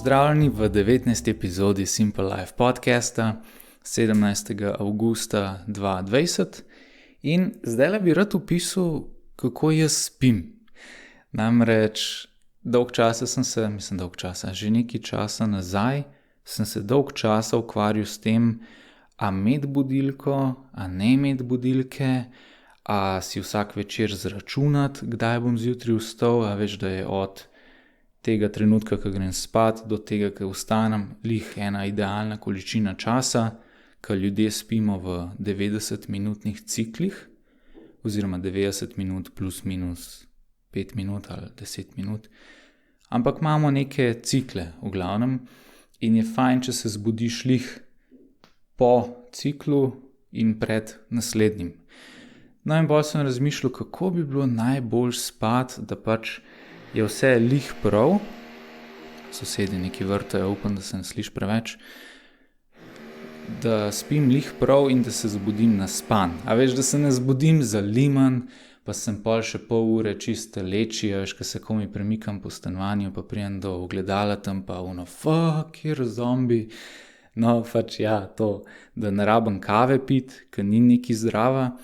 Pozdravljeni v 19. epizodi Simple Life podcasta 17. avgusta 2020 in zdaj bi rad opisal, kako jaz spim. Namreč že nekaj časa nazaj sem se dolg časa ukvarjal s tem, a imeti budilko, a ne imeti budilke, a si vsak večer zračunati, kdaj bom zjutraj vstal, a veš, da je od tega trenutka, ko grem spat, do tega, ko vstanem, ena idealna količina časa, ko ljudje spimo v 90-minutnih ciklih, oziroma 90 minut plus minus 5 minut ali 10 minut. Ampak imamo neke cikle v glavnem in je fajn, če se zbudiš po ciklu in pred naslednjim. No in bolj sem razmišljal, kako bi bilo najbolj spati, da pač je vse prav. Sosedi nekaj vrtajo, upam, da se ne sliši preveč. Da spim prav in da se zbudim naspan. A veš, da se ne zbudim zaliman, pa sem pol še pol ure čiste leči, a veš, ko se komaj premikam po stanovanju, pa pridem do ogledala tam pa kjer zombi. No, pač ja, to, da ne rabim kave piti, ker ni neki zdrava,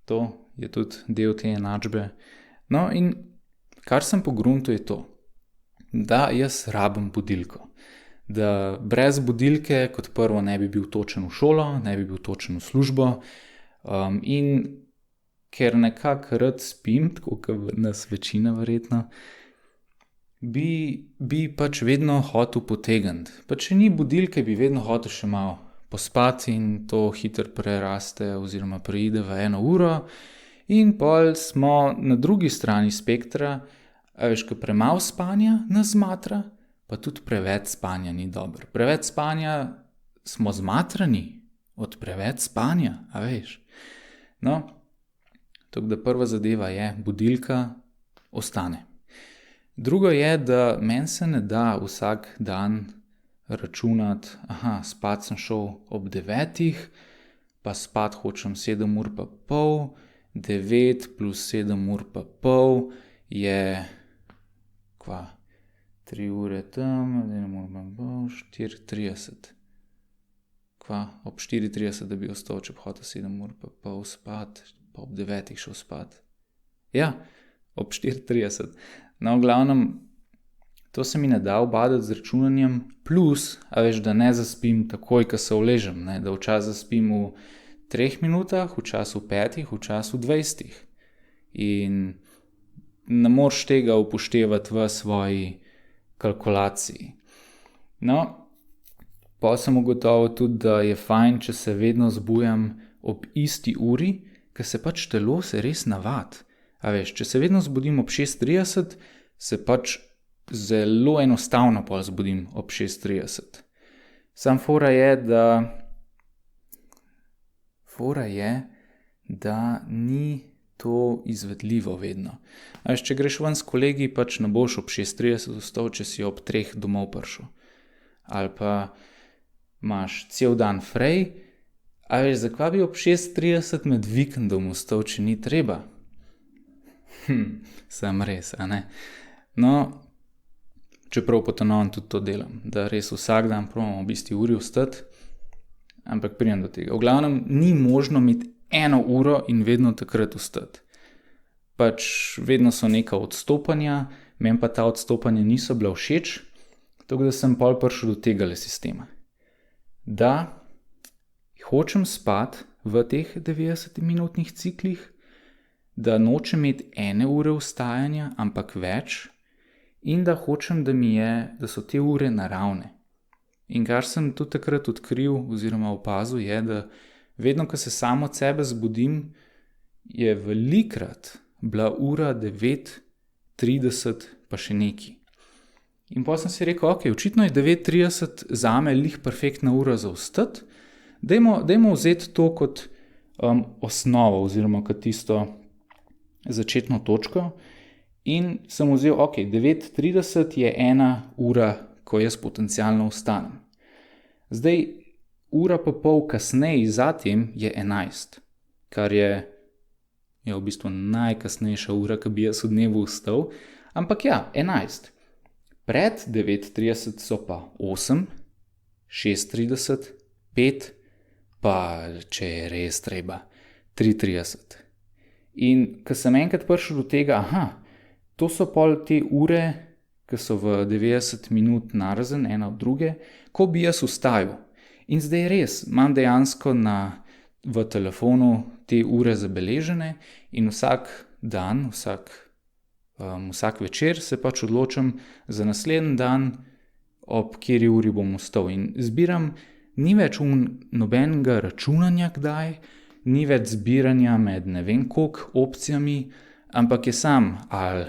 to je tudi del te enačbe. No in kar sem pogruntal je to, da jaz rabim budilko. Da brez budilke kot prvo ne bi bil točen v šolo, ne bi bil točen v službo in ker nekako rad spim, tako kot nas večina verjetno, bi pač vedno hotel potegniti. Pa če ni budilke, bi vedno hotel še malo pospati in to hitro preraste oziroma preide v 1 uro. In pol smo na drugi strani spektra, a veš, ko premalo spanja nas zmatra, pa tudi preveč spanja ni dobro. Preveč spanja smo zmatrani od preveč spanja, a veš. No, tako da prva zadeva je, budilka ostane. Drugo je, da meni se ne da vsak dan računati, spat sem šel ob 9, pa spat hočem 7 ur pa pol, 9 plus 7 ur pa pol je 3 ure tam, 4:30. Ob 4:30, da bi ostal, če bi hotel 7 ur pa pol spat, pa ob 9 šel spat. Ja, ob 4:30. No, v glavnem, to se mi ne da ubadati z računanjem, plus, a veš, da ne zaspim takoj, ko se uležem, ne? Da včasih zaspim v 3 minutah, včasih v 5, včasih v 20. In ne moreš tega upoštevati v svoji kalkulaciji. No, pa sem ugotovil tudi, da je fajn, če se vedno zbujam ob isti uri, ker se pač telo se res navadi. A veš, če se vedno zbudim ob 6:30, se pač zelo enostavno pol zbudim ob 6:30. Sam fora je, da ni to izvedljivo vedno. A veš, če greš ven s kolegi, pač ne boš ob 6:30 vstal, če si ob 3 domov prišel. Ali pa imaš cel dan frej, a veš, zakaj bi ob 6:30 med vikendom vstal, če ni treba? Sem res, a ne? No, čeprav ponovno tudi to delam, da res vsak dan probam ob isti uri vstati, ampak pridem do tega. V glavnem, ni možno imeti 1 uro in vedno takrat vstati. Pač vedno so neka odstopanja, meni pa ta odstopanja niso bila všeč, tako da sem pol prišel do tegale sistema. Da hočem spati v teh 90-minutnih ciklih, da nočem imeti 1 ure vstajanja, ampak več, in da hočem, da so te ure naravne. In kar sem tudi takrat odkril oziroma opazil je, da vedno, ko se sam od sebe zbudim, je velikrat bila ura 9:30 pa še neki. In potem sem si rekel, očitno je 9:30 zame perfektna ura za vstati, dajmo vzeti to kot osnovo oziroma kot tisto začetno točko in sem vzel, 9:30 je 1 ura, ko jaz potencialno vstanem. Zdaj, ura pa pol kasneje zatem je 11, kar je v bistvu najkasnejša ura, ko bi jaz v dnevu vstal, ampak 11. Pred 9:30 so pa 8, 6:30, 5, pa če je res treba, 3:30. In ko sem enkrat prišel do tega, to so pol te ure, ki so v 90 minut narazen, ena od druge, ko bi jaz vstajal. In zdaj res, imam dejansko v telefonu te ure zabeležene in vsak dan, vsak večer se pač odločim za naslednji dan, ob kateri uri bom vstal. In zbiram, ni več nobenega računanja kdaj, ni več zbiranja med ne vem koliko opcijami, ampak je sam ali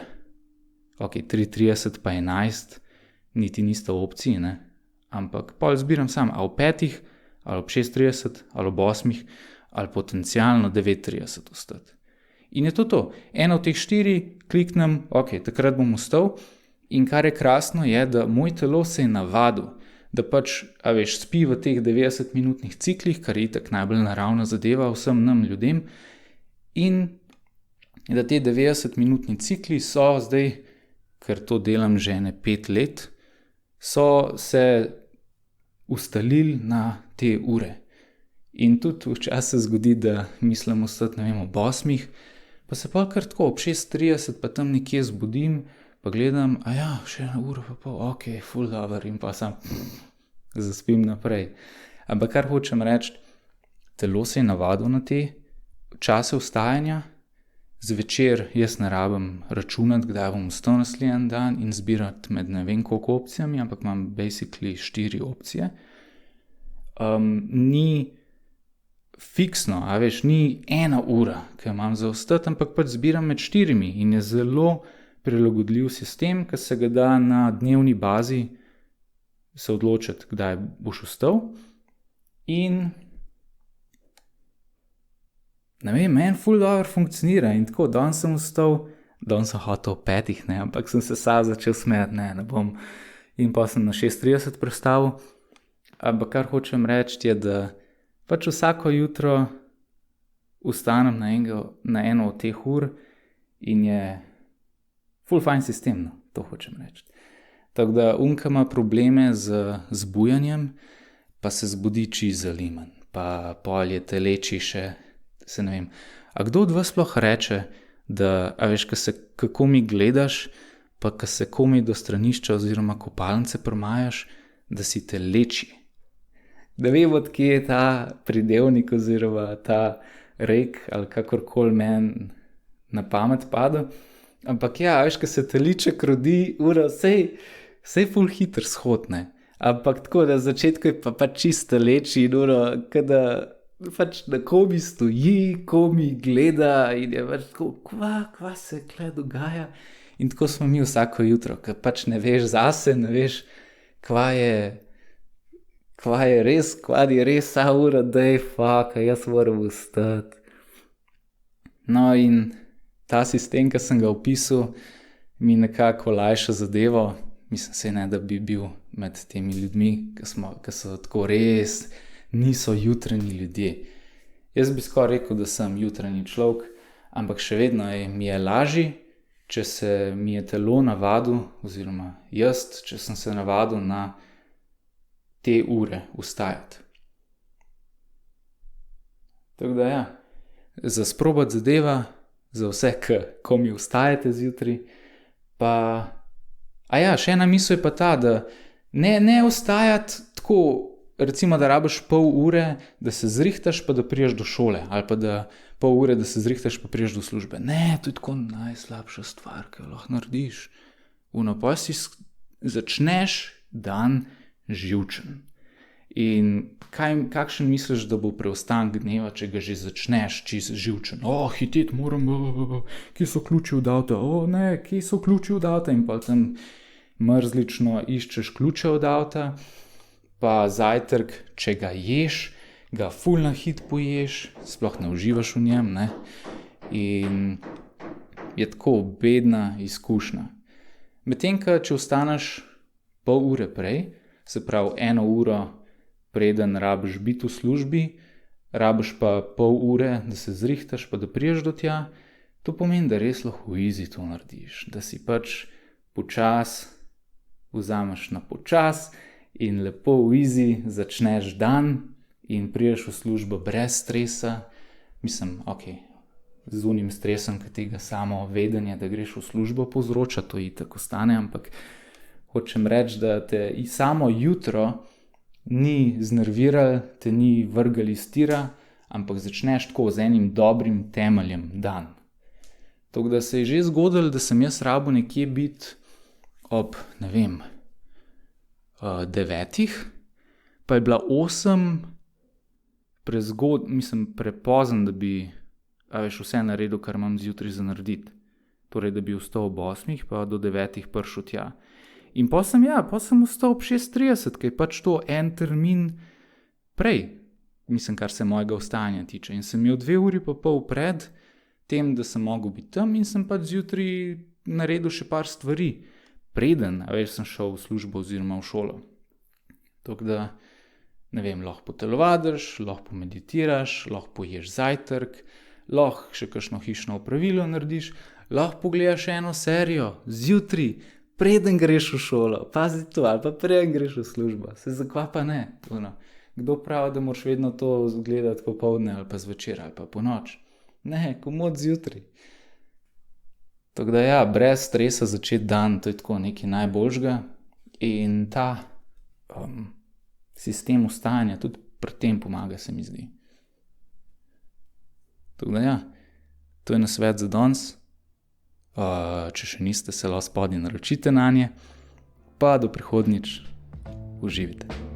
3:30 pa 11, niti nista opciji, ne? Ampak pol zbiram sam, ali ob 5, ali ob 6:30, ali ob 8, ali potencialno 9:30 vstati. In je to. Eno od teh 4 kliknem, takrat bom vstal. In kar je krasno je, da moj telo se je navadil, da pač, spi v teh 90-minutnih ciklih, kar je itak najbolj naravna zadeva vsem nam ljudem. In da te 90-minutni cikli so zdaj, ker to delam že 5 let, so se ustalili na te ure. In tudi včasih se zgodi, da mislim vstati, ob 8, pa se pa kar tako ob 6:30 pa tam nekje zbudim, pa gledam, še 1 uro pa pol, ful dobro, in pa sam zaspim naprej. Ampak kar hočem reči, telo se je navadilo na te čase vstajanja. Zvečer jaz ne rabim računati, kdaj bom vstal naslednji dan in zbirati med ne vem koliko opcijami, ampak imam basically 4 opcije. Ni fiksno, ni 1 ura, ki imam za vstati, ampak pač zbiram med 4 in je zelo prilagodljiv sistem, ki se ga da na dnevni bazi se odločiti, kdaj boš vstal. In ne vem, meni ful dobro funkcionira in tako, danes sem vstal, danes sem hotel ob 5, ampak sem se sam začel smejati, ne bom. In pa sem na 6:30 prestavil. Ampak kar hočem reči je, da pač vsako jutro vstanem na eno od teh ur in je ful fajn sistem, to hočem reči. Tako da ki ima probleme z zbujanjem, pa se zbudi čisto zaliman, pa pol je teleči še, se ne vem. A kdo od vas sploh reče, da, kako mi gledaš, pa ko se komaj do stranišča oziroma kopalnice premajaš, da si teleči. Da vem, od kje je ta pridevnik oziroma ta rek ali kakorkoli meni na pamet padel. Ampak ko se teliček rodi, ura, sej ful hitro shodne. Ampak tako, da začetku je pa čisto leči in ura, kada pač na komi stoji, komi gleda in je pač tako, kva se kle dogaja. In tako smo mi vsako jutro, ker pač ne veš zase, ne veš, kva je res ta ura, jaz moram vstati. No in ta sistem, ki sem ga opisal, mi nekako olajša zadevo. Mislim, ne, da bi bil med temi ljudmi, ki so tako res, niso jutranji ljudje. Jaz bi skoraj rekel, da sem jutranji človek, ampak še vedno mi je lažje, če se mi je telo navadil, oziroma jaz, če sem se navadil na te ure vstajati. Tako da za sprobati zadeva, za vse, ko mi vstajate zjutraj, pa še ena misel je pa ta, da ne vstajati tako, recimo, da rabiš pol ure, da se zrihtaš, pa da priješ do šole, ali pa da pol ure, da se zrihtaš, pa priješ do službe. Ne, to je tako najslabša stvar, ki jo lahko narediš. Pa si začneš dan živčen. In kakšen misliš, da bo preostanek dneva, če ga že začneš čisto živčen? Hiteti moram, kje so ključi od avta? Ne, kje so ključi od avta? In pa tam mrzlično iščeš ključe od avta, pa zajtrk, če ga ješ, ga ful na hit poješ, sploh ne uživaš v njem, ne? In je tako bedna izkušnja. Medtem, če vstaneš pol ure prej, se pravi 1 uro preden rabiš biti v službi, rabiš pa pol ure, da se zrihtaš, pa da priješ do tja, to pomeni, da res lahko easy to narediš, da si pač počas vzameš na počas in lepo v easy začneš dan in prideš v službo brez stresa. Mislim, z unim stresom, ki tega samo vedenje, da greš v službo povzroča, to itak ostane, ampak hočem reči, da te samo jutro ni znerviralo, te ni vrgalo iz tira, ampak začneš tako z enim dobrim temeljem dan. Tako da se je že zgodilo, da sem jaz rabil nekje biti ob, 9, pa je bila 8 prepozen, da bi vse naredil, kar imam zjutraj za narediti. Torej, da bi vstal ob 8, pa do 9 prišel tja. In pa sem vstal ob 6:30, ker je pač to en termin prej, kar se mojega vstajanja tiče. In sem imel 2 uri pa pol pred tem, da sem mogel biti tam in sem pač zjutraj naredil še par stvari, preden sem šel v službo oziroma v šolo. Tako da, lahko potelovadiš, lahko pomeditiraš, lahko poješ zajtrk, lahko še kakšno hišno opravilo narediš, lahko pogledaš eno serijo zjutraj, preden greš v šolo, pazi to, ali pa preden greš v službo, zakaj pa ne? Kdo pravi, da moraš vedno to gledati popoldne ali pa zvečer ali pa ponoči? Ne, komot zjutraj. Tako da brez stresa začeti dan, to je tako nekaj najboljšega in ta sistem vstajanja tudi pri tem pomaga, se mi zdi. Tako da to je nasvet za danes. Če še niste, se lahko spodaj naročite nanje, pa do prihodnjič uživajte.